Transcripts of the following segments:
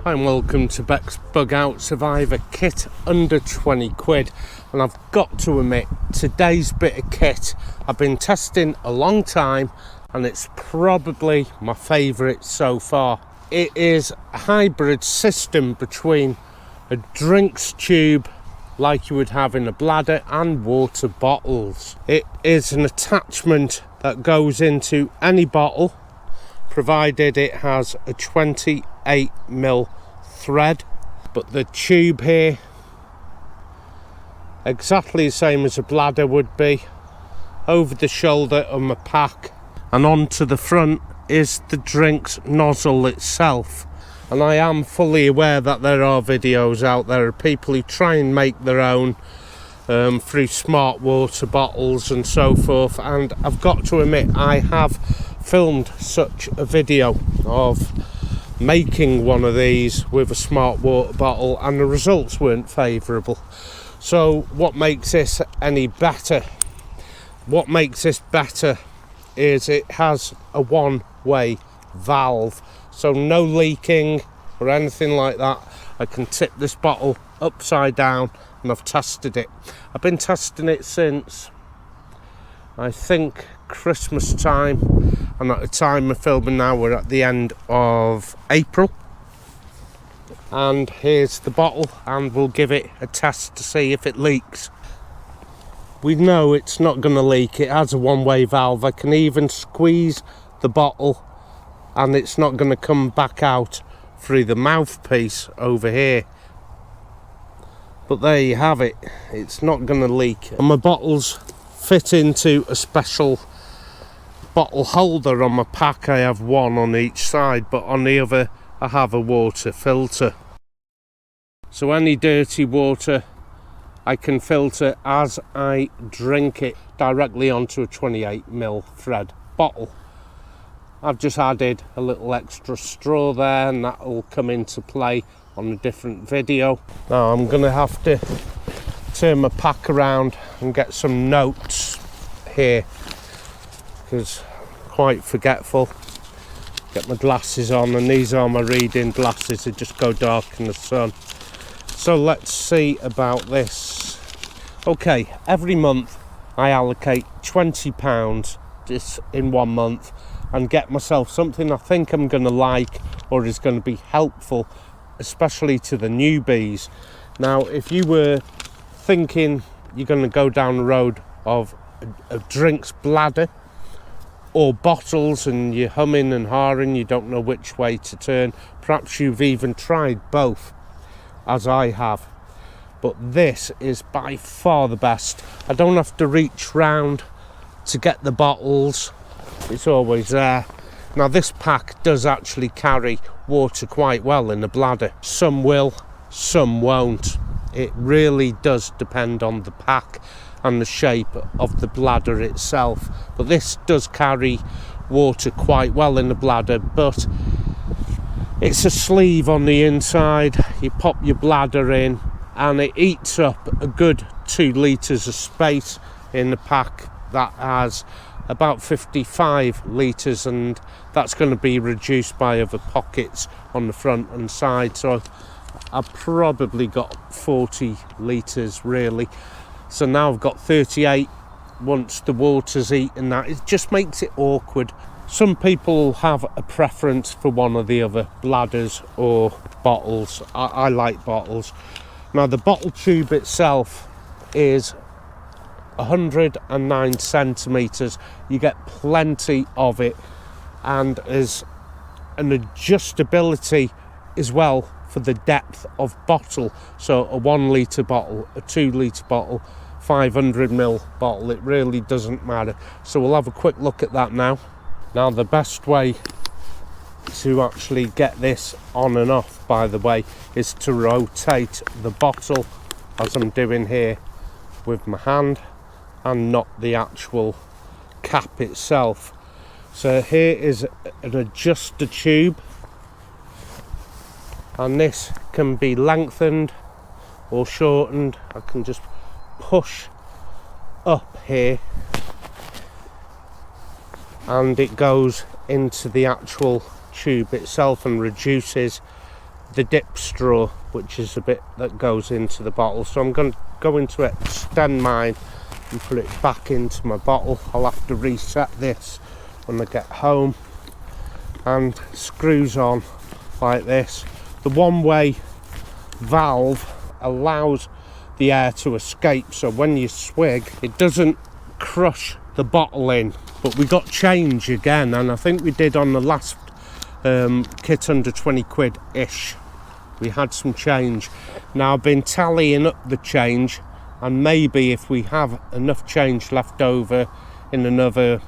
Hi and welcome to bexbugoutsurvivor, kit under 20 quid. And I've got to admit, today's bit of kit I've been testing a long time and it's probably my favourite so far. It is a hybrid system between a drinks tube like you would have in a bladder and water bottles. It is an attachment that goes into any bottle, provided it has a 28mm thread. But the tube here, exactly the same as a bladder would be, over the shoulder on my pack, and onto the front is the drinks nozzle itself. And I am fully aware that there are videos out there of people who try and make their own through smart water bottles and so forth, and I've got to admit I have filmed such a video of making one of these with a smart water bottle and the results weren't favourable. So what makes this any better? What makes this better is it has a one-way valve, so no leaking or anything like that. I can tip this bottle upside down and I've tested it. I've been testing it since I think Christmas time, and at the time of filming now we're at the end of April. And here's the bottle, and we'll give it a test to see if it leaks. We know it's not going to leak, it has a one-way valve. I can even squeeze the bottle and it's not going to come back out through the mouthpiece over here. But there you have it, it's not going to leak. And my bottles fit into a special bottle holder on my pack. I have one on each side, but on the other I have a water filter. So any dirty water I can filter as I drink it directly onto a 28mm thread bottle. I've just added a little extra straw there, and that will come into play on a different video. Now I'm going to have to turn my pack around and get some notes here because I'm quite forgetful. Get my glasses on, and these are my reading glasses, they just go dark in the sun. So let's see about this. Okay, every month I allocate £20 this in 1 month and get myself something I think I'm going to like or is going to be helpful, especially to the newbies. Now if you were thinking you're going to go down the road of a drinks bladder or bottles and you're humming and hawing, you don't know which way to turn, perhaps you've even tried both as I have, but this is by far the best. I don't have to reach round to get the bottles, it's always there. Now this pack does actually carry water quite well in the bladder. Some will, some won't. It really does depend on the pack and the shape of the bladder itself, but this does carry water quite well in the bladder. But it's a sleeve on the inside, you pop your bladder in and it eats up a good 2 litres of space in the pack that has about 55 litres, and that's going to be reduced by other pockets on the front and side. So I've probably got 40 litres really. So now I've got 38 once the water's eaten that. It just makes it awkward. Some people have a preference for one or the other, bladders or bottles. I like bottles. Now the bottle tube itself is 109 centimetres. You get plenty of it, and there's an adjustability as well for the depth of bottle. So a 1 litre bottle, a 2 litre bottle, 500ml bottle, it really doesn't matter. So we'll have a quick look at that now. Now the best way to actually get this on and off, by the way, is to rotate the bottle as I'm doing here with my hand, and not the actual cap itself. So here is an adjuster tube, and this can be lengthened or shortened. I can just push up here and it goes into the actual tube itself and reduces the dip straw, which is a bit that goes into the bottle. So I'm going to extend mine and put it back into my bottle. I'll have to reset this when I get home, and screws on like this. The one-way valve allows the air to escape, so when you swig it doesn't crush the bottle in. But we got change again, and I think we did on the last kit under 20 quid ish. We had some change. Now I've been tallying up the change, and maybe if we have enough change left over in another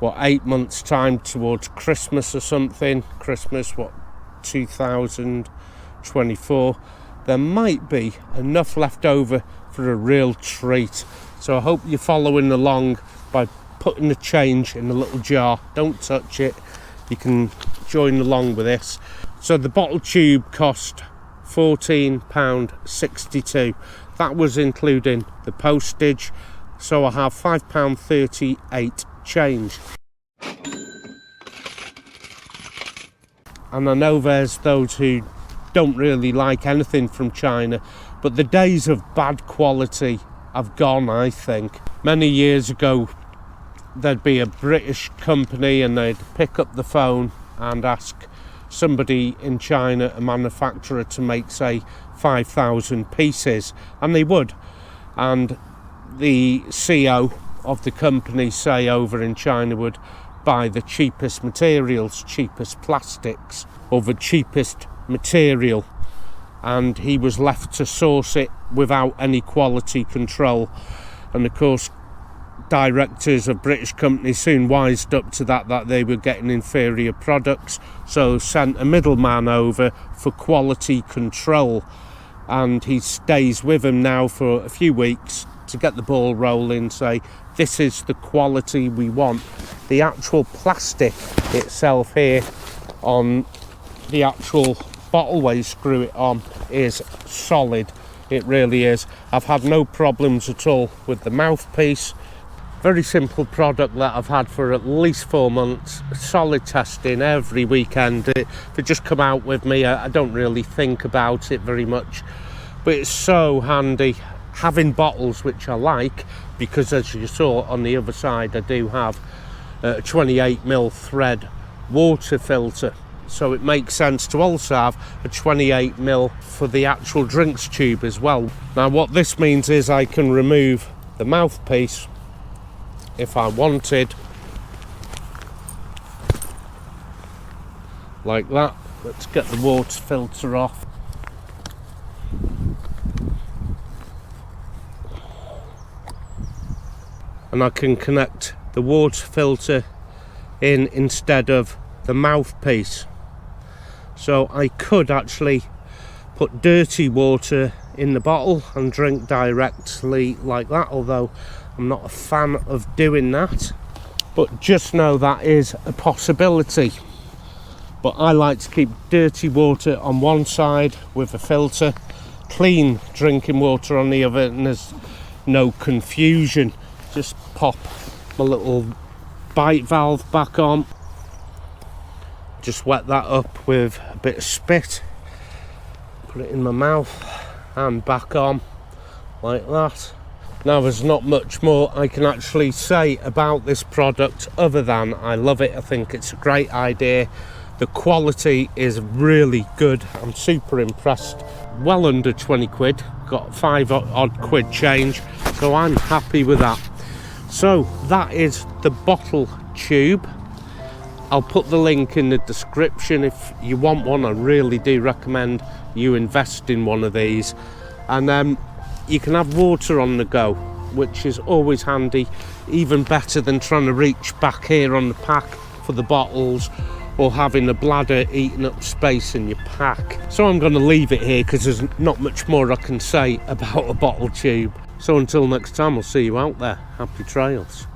8 months time towards Christmas or something, 2024, there might be enough left over for a real treat. So I hope you're following along by putting the change in a little jar. Don't touch it, you can join along with this. So the bottle tube cost £14.62. that was including the postage, so I have £5.38 change. And I know there's those who don't really like anything from China, but the days of bad quality have gone, I think. Many years ago there'd be a British company and they'd pick up the phone and ask somebody in China, a manufacturer, to make, say, 5,000 pieces, and they would, and the CEO of the company, say, over in China, would buy the cheapest materials, cheapest plastics, or the cheapest material, and he was left to source it without any quality control. And of course, directors of British companies soon wised up to that they were getting inferior products, so sent a middleman over for quality control, and he stays with them now for a few weeks to get the ball rolling, say this is the quality we want. The actual plastic itself here on the actual bottle where you screw it on is solid, it really is. I've had no problems at all with the mouthpiece. Very simple product that I've had for at least 4 months. Solid testing every weekend. If it just come out with me, I don't really think about it very much, but it's so handy having bottles which I like, because as you saw on the other side I do have a 28mm thread water filter, so it makes sense to also have a 28mm for the actual drinks tube as well. Now what this means is I can remove the mouthpiece if I wanted, like that. Let's get the water filter off. And I can connect the water filter in instead of the mouthpiece. So I could actually put dirty water in the bottle and drink directly like that, although I'm not a fan of doing that. But just know that is a possibility. But I like to keep dirty water on one side with a filter, clean drinking water on the other, and there's no confusion. Just pop my little bite valve back on, just wet that up with a bit of spit, put it in my mouth and back on like that. Now there's not much more I can actually say about this product other than I love it. I think it's a great idea. The quality is really good. I'm super impressed. Well under 20 quid, got 5 odd quid change, so I'm happy with that. So that is the bottle tube. I'll put the link in the description if you want one. I really do recommend you invest in one of these. And you can have water on the go, which is always handy, even better than trying to reach back here on the pack for the bottles, or having a bladder eating up space in your pack. So I'm going to leave it here because there's not much more I can say about a bottle tube. So until next time, I'll see you out there. Happy trails.